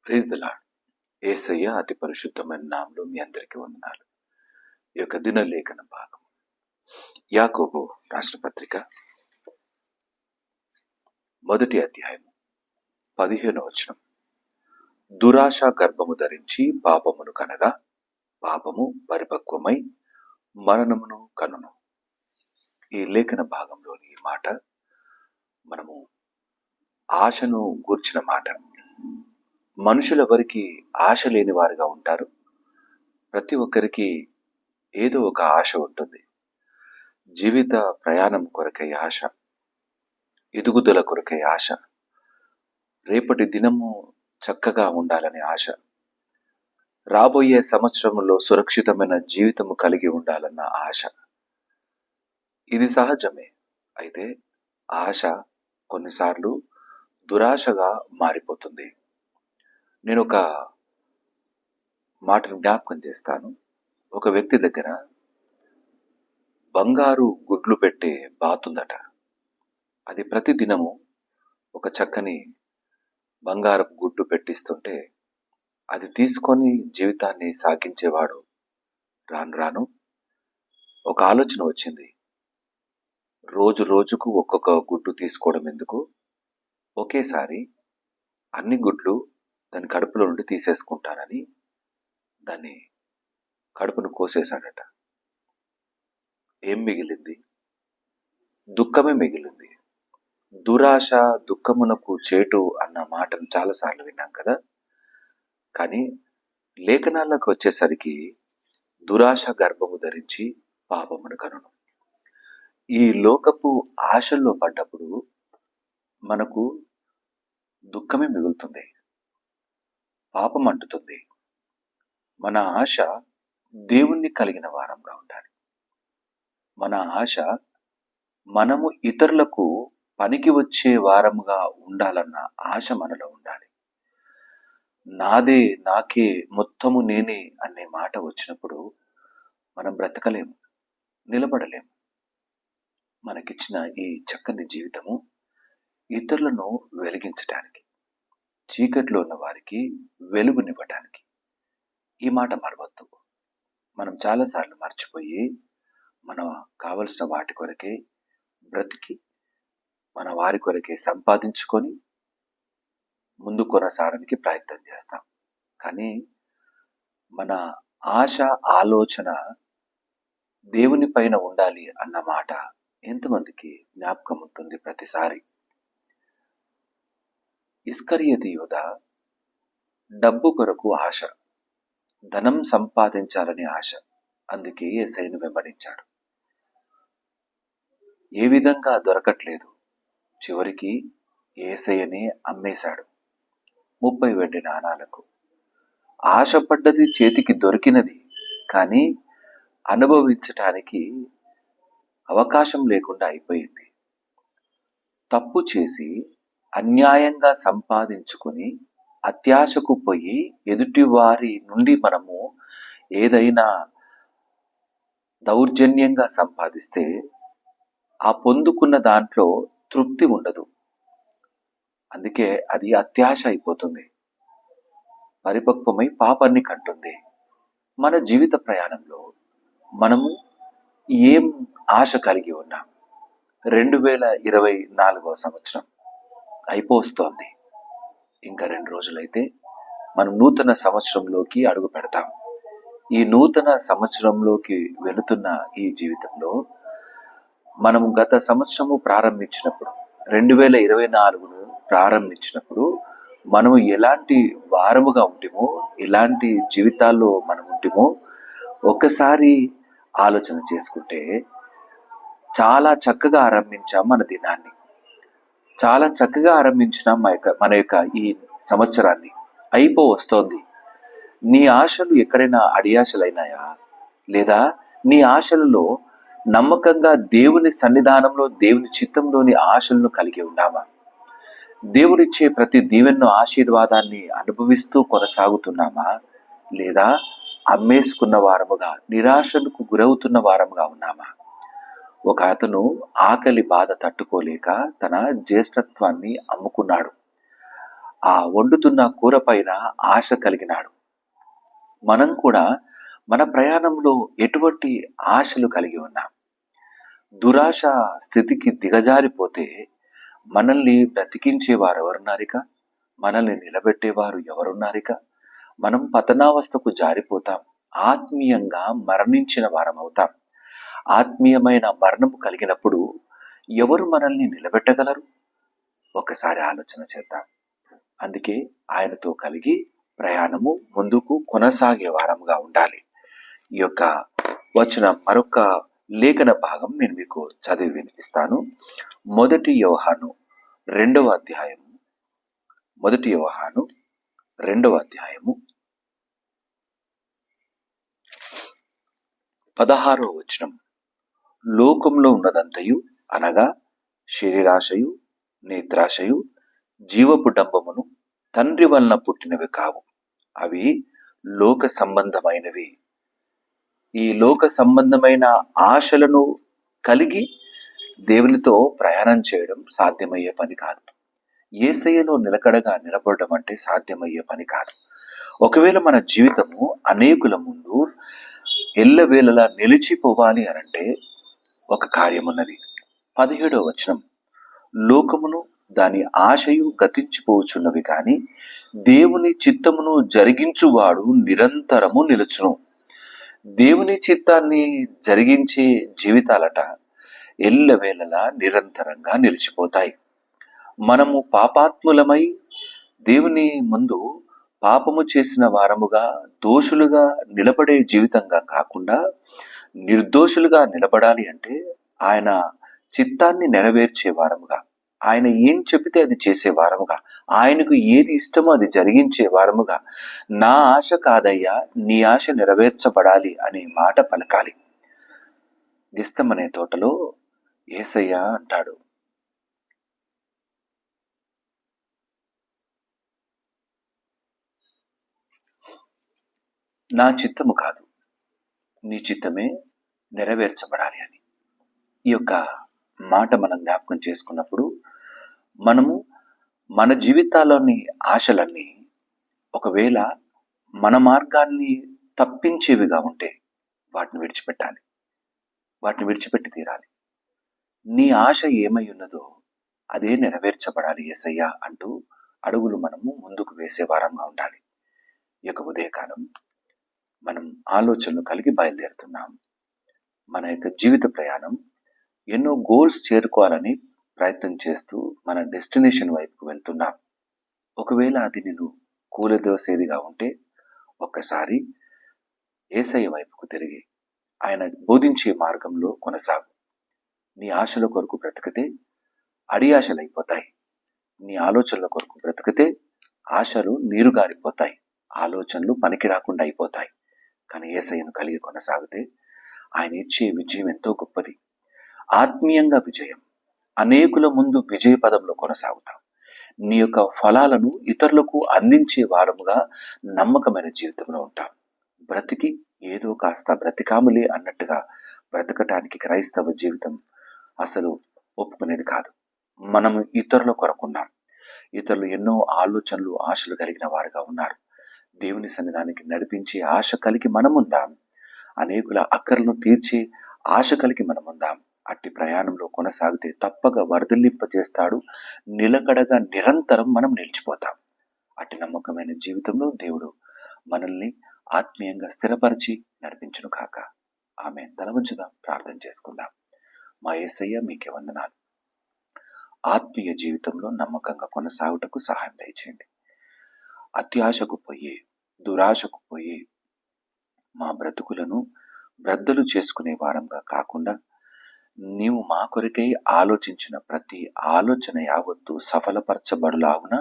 Praise the lord. యేసయ్య అతి పరిశుద్ధమైన నామములో మీ అందరికీ వందనాలు. ఈ యొక్క దినలేఖన భాగం యాకోబు రాష్ట్ర పత్రిక 1వ అధ్యాయం 15వ వచనం. దురాశ గర్భము ధరించి పాపమును కనగా పాపము పరిపక్వమై మరణమును కనును. ఈ లేఖన భాగంలోని ఈ మాట మనము ఆశను గూర్చిన మాట. మనుషులెవరికి ఆశ లేని వారుగా ఉంటారు. ప్రతి ఒక్కరికి ఏదో ఒక ఆశ ఉంటుంది. జీవిత ప్రయాణం కొరకై ఆశ, ఎదుగుదల కొరకై ఆశ, రేపటి దినము చక్కగా ఉండాలనే ఆశ, రాబోయే సంవత్సరంలో సురక్షితమైన జీవితము కలిగి ఉండాలన్న ఆశ. ఇది సహజమే. అయితే ఆశ కొన్నిసార్లు దురాశగా మారిపోతుంది. నేను ఒక మాటను జ్ఞాపకం చేస్తాను. ఒక వ్యక్తి దగ్గర బంగారు గుడ్లు పెట్టే బాతుందట. అది ప్రతి దినము ఒక చక్కని బంగారపు గుడ్డు పెట్టిస్తుంటే అది తీసుకొని జీవితాన్ని సాగించేవాడు. రాను రాను ఒక ఆలోచన వచ్చింది. రోజు రోజుకు ఒక్కొక్క గుడ్డు తీసుకోవడం ఎందుకు, ఒకేసారి అన్ని గుడ్లు దాని కడుపులో నుండి తీసేసుకుంటానని దాన్ని కడుపును కోసేశాడట. ఏం మిగిలింది? దుఃఖమే మిగిలింది. దురాశ దుఃఖమునకు చేటు అన్న మాటను చాలాసార్లు విన్నాం కదా. కానీ లేఖనాలకు వచ్చేసరికి దురాశ గర్భము ధరించి పాపమును కనును. ఈ లోకపు ఆశల్లో పడ్డప్పుడు మనకు దుఃఖమే మిగులుతుంది, పాపం అంటుతుంది. మన ఆశ దేవుణ్ణి కలిగిన వారంగా ఉండాలి. మన ఆశ మనము ఇతరులకు పనికి వచ్చే వారముగా ఉండాలన్న ఆశ మనలో ఉండాలి. నాదే, నాకే, మొత్తము నేనే అనే మాట వచ్చినప్పుడు మనం బ్రతకలేము, నిలబడలేము. మనకిచ్చిన ఈ చక్కని జీవితము ఇతరులను వెలిగించటానికి, చీకట్లో ఉన్న వారికి వెలుగునివ్వటానికి. ఈ మాట మరవద్దు. మనం చాలాసార్లు మర్చిపోయి మన కావలసిన వాటి కొరకే బ్రతికి, మన వారి కొరకే సంపాదించుకొని ముందు కొనసాగడానికి ప్రయత్నం చేస్తాం. కానీ మన ఆశ, ఆలోచన దేవుని పైన ఉండాలి అన్న మాట ఎంతమందికి జ్ఞాపకం ఉంటుంది? ప్రతిసారి ఇస్కరియోతు యూద డబ్బు కొరకు ఆశ, ధనం సంపాదించాలని ఆశ. అందుకే యేసయ్యను వెంబడించాడు. ఏ విధంగా దొరకట్లేదు. చివరికి యేసయ్యనే అమ్మేశాడు 30 వెండి నాణాలకు. ఆశపడ్డది చేతికి దొరికినది, కానీ అనుభవించటానికి అవకాశం లేకుండా అయిపోయింది. తప్పు చేసి అన్యాయంగా సంపాదించుకుని అత్యాశకు పోయి ఎదుటి వారి నుండి మనము ఏదైనా దౌర్జన్యంగా సంపాదిస్తే ఆ పొందుకున్న దాంట్లో తృప్తి ఉండదు. అందుకే అది అత్యాశ అయిపోతుంది, పరిపక్వమై పాపాన్ని కంటుంది. మన జీవిత ప్రయాణంలో మనము ఏం ఆశ కలిగి ఉన్నాం? 2024వ సంవత్సరం అయిపోస్తోంది. ఇంకా 2 రోజులైతే మనం నూతన సంవత్సరంలోకి అడుగు పెడతాం. ఈ నూతన సంవత్సరంలోకి వెళుతున్న ఈ జీవితంలో మనం గత సంవత్సరము ప్రారంభించినప్పుడు, 2024ను ప్రారంభించినప్పుడు మనము ఎలాంటి వారముగా ఉంటిమో, ఎలాంటి జీవితాల్లో మనం ఉంటిమో ఒక్కసారి ఆలోచన చేసుకుంటే చాలా చక్కగా ఆరంభించాం మన దినాన్ని. చాలా చక్కగా ఆరంభించిన మన యొక్క ఈ సంవత్సరాన్ని వస్తోంది. నీ ఆశలు ఎక్కడైనా అడియాశలైనాయా? లేదా నీ ఆశలలో నమ్మకంగా దేవుని సన్నిధానంలో, దేవుని చిత్తంలోని ఆశలను కలిగి ఉన్నామా? దేవుడిచ్చే ప్రతి దీవెన్ను, ఆశీర్వాదాన్ని అనుభవిస్తూ కొనసాగుతున్నామా? లేదా అమ్మేసుకున్న వారముగా, నిరాశలకు గురవుతున్న వారముగా ఉన్నామా? ఒక అతను ఆకలి బాధ తట్టుకోలేక తన జ్యేష్ఠత్వాన్ని అమ్ముకున్నాడు. ఆ వండుతున్న కూర పైన ఆశ కలిగినాడు. మనం కూడా మన ప్రయాణంలో ఎటువంటి ఆశలు కలిగి ఉన్నాం? దురాశ స్థితికి దిగజారిపోతే మనల్ని బ్రతికించేవారు ఎవరున్నారిక? మనల్ని నిలబెట్టేవారు ఎవరున్నారిక? మనం పతనావస్థకు జారిపోతాం. ఆత్మీయంగా మరణించిన వారమవుతాం. ఆత్మీయమైన మరణము కలిగినప్పుడు ఎవరు మనల్ని నిలబెట్టగలరు? ఒకసారి ఆలోచన చేద్దాం. అందుకే ఆయనతో కలిగి ప్రయాణము ముందుకు కొనసాగే వారంగా ఉండాలి. ఈ యొక్క వచ్చిన మరొక లేఖన భాగం నేను మీకు చదివి వినిపిస్తాను. మొదటి యోహాను రెండవ అధ్యాయము 16వ వచనం. లోకంలో ఉన్నదంతయు అనగా శరీరాశయు, నేత్రాశయు, జీవపు డంబమును తండ్రి వలన పుట్టినవి కావు, అవి లోక సంబంధమైనవి. ఈ లోక సంబంధమైన ఆశలను కలిగి దేవునితో ప్రయాణం చేయడం సాధ్యమయ్యే పని కాదు. యేసయ్యలో నిలకడగా నిలబడడం అంటే సాధ్యమయ్యే పని కాదు. ఒకవేళ మన జీవితము అనేకుల ముందు ఎల్లవేళలా నిలిచిపోవాలి అనంటే ఒక కార్యం ఉన్నది. 17వ వచనం. లోకమును దాని ఆశయు గతించిపోవచ్చున్నవి కానీ దేవుని చిత్తమును జరిగించువాడు నిరంతరము నిలుచును. దేవుని చిత్తాన్ని జరిగించే జీవితాలట ఎల్లవేళలా నిరంతరంగా నిలిచిపోతాయి. మనము పాపాత్ములమై దేవుని ముందు పాపము చేసిన వారముగా దోషులుగా నిలబడే జీవితంగా కాకుండా నిర్దోషులుగా నిలబడాలి అంటే ఆయన చిత్తాన్ని నెరవేర్చే వారముగా, ఆయన ఏం చెబితే అది చేసే వారముగా, ఆయనకు ఏది ఇష్టమో అది జరిగించే వారముగా, నా ఆశ కాదయ్యా నీ ఆశ నెరవేర్చబడాలి అనే మాట పలకాలి. గిస్తమనే తోటలో యేసయ్య అంటాడు, నా చిత్తము కాదు నీ చిత్తమే నెరవేర్చబడాలి అని. ఈ యొక్క మాట మనం జ్ఞాపకం చేసుకున్నప్పుడు మనము మన జీవితాల్లోని ఆశలన్నీ ఒకవేళ మన మార్గాన్ని తప్పించేవిగా ఉంటే వాటిని విడిచిపెట్టాలి, వాటిని విడిచిపెట్టి తీరాలి. నీ ఆశ ఏమై ఉన్నదో అదే నెరవేర్చబడాలి యేసయ్య అంటూ అడుగులు మనము ముందుకు వేసే వారంగా ఉండాలి. ఈ యొక్క ఉదయకాలం మనం ఆలోచనలు కలిగి బయలుదేరుతున్నాం. మన యొక్క జీవిత ప్రయాణం ఎన్నో గోల్స్ చేరుకోవాలని ప్రయత్నం చేస్తూ మన డెస్టినేషన్ వైపుకు వెళ్తున్నాం. ఒకవేళ అది నేను కూలదోసేదిగా ఉంటే ఒక్కసారి యేసయ్య వైపుకు తిరిగి ఆయన బోధించే మార్గంలో కొనసాగు. నీ ఆశల కొరకు బ్రతికితే అడి ఆశలైపోతాయి. నీ ఆలోచనల కొరకు బ్రతికితే ఆశలు నీరుగారిపోతాయి, ఆలోచనలు పనికి రాకుండా అయిపోతాయి. కానీ యేసయ్యను కలిగి కొనసాగితే ఆయన ఇచ్చే విజయం ఎంతో గొప్పది. ఆత్మీయంగా విజయం, అనేకుల ముందు విజయ పదంలో కొనసాగుతాం. నీ యొక్క ఫలాలను ఇతరులకు అందించే వారముగా నమ్మకమైన జీవితంలో ఉంటాం. బ్రతికి ఏదో కాస్త బ్రతికాములే అన్నట్టుగా బ్రతకటానికి క్రైస్తవ జీవితం అసలు ఒప్పుకునేది కాదు. మనము ఇతరుల కొరకున్నాం. ఇతరులు ఎన్నో ఆలోచనలు, ఆశలు కలిగిన వారుగా ఉన్నారు. దేవుని సన్నిధానికి నడిపించే ఆశ కలిగి మనముందాం. అనేకుల అక్కర్లను తీర్చే ఆశ కలిగి మనముందాం. అట్టి ప్రయాణంలో కొనసాగితే తప్పక వరదలింపజేస్తాడు. నిలకడగా నిరంతరం మనం నిలిచిపోతాం. అట్టి నమ్మకమైన జీవితంలో దేవుడు మనల్ని ఆత్మీయంగా స్థిరపరిచి నడిపించును కాక. ఆమేన్. తల వంచుదాం, ప్రార్థన చేసుకుందాం. మా యేసయ్య మీకే వందనాలు. ఆత్మీయ జీవితంలో నమ్మకంగా కొనసాగుటకు సహాయం దయచేయండి. అత్యాశకు పోయి, దురాశకు పోయి మా బ్రతుకులను బ్రద్దలు చేసుకునే వారంగా కాకుండా నీవు మా కొరకై ఆలోచించిన ప్రతి ఆలోచన యావత్తు సఫలపరచబడులాగున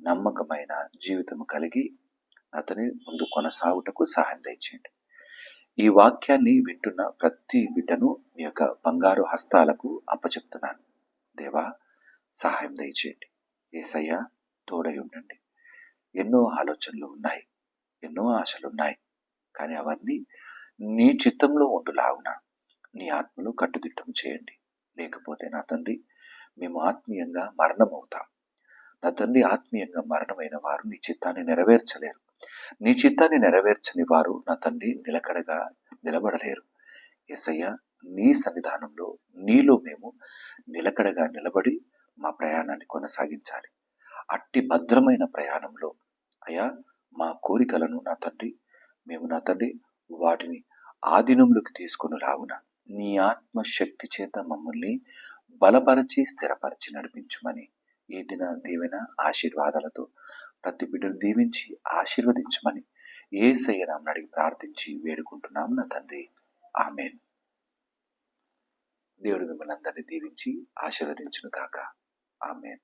నమ్మకమైన జీవితము కలిగి అతని ముందు కొనసాగుటకు సహాయం దయచేయండి. ఈ వాక్యాన్ని వింటున్న ప్రతి బిడ్డను మీ యొక్క బంగారు హస్తాలకు అప్పచెప్తున్నాను. దేవా, సహాయం దయచేయండి. యేసయ్య, తోడై ఉండండి. ఎన్నో ఆలోచనలు ఉన్నాయి, ఎన్నో ఆశలున్నాయి, కానీ అవన్నీ నీ చిత్తంలో ఉండులాగున నీ ఆత్మలో కట్టుదిట్టం చేయండి. లేకపోతే నా తండ్రి, మేము ఆత్మీయంగా మరణమవుతాం. నా తండ్రి ఆత్మీయంగా మరణమైన వారు నీ చిత్తాన్ని నెరవేర్చలేరు. నీ చిత్తాన్ని నెరవేర్చని వారు నా తండ్రి నిలకడగా నిలబడలేరు. యేసయ్య, నీ సన్నిధానంలో నీలో మేము నిలకడగా నిలబడి మా ప్రయాణాన్ని కొనసాగించాలి. అట్టి భద్రమైన ప్రయాణంలో అయ్యా మా కోరికలను నా తండ్రి మేము నా తండ్రి వాటిని ఆధీనంలోకి తీసుకుని రావున నీ ఆత్మశక్తి చేత మమ్మల్ని బలపరిచి స్థిరపరిచి నడిపించుమని ఈ దిన దీవెన ఆశీర్వాదాలతో ప్రతి బిడ్డను దీవించి ఆశీర్వదించమని యేసయ్య నామమున అడిగి ప్రార్థించి వేడుకుంటున్నాం నా తండ్రి. ఆమేన్. దేవుడు మిమ్మల్ని అందరినీ దీవించి ఆశీర్వదించును గాక. ఆమేన్.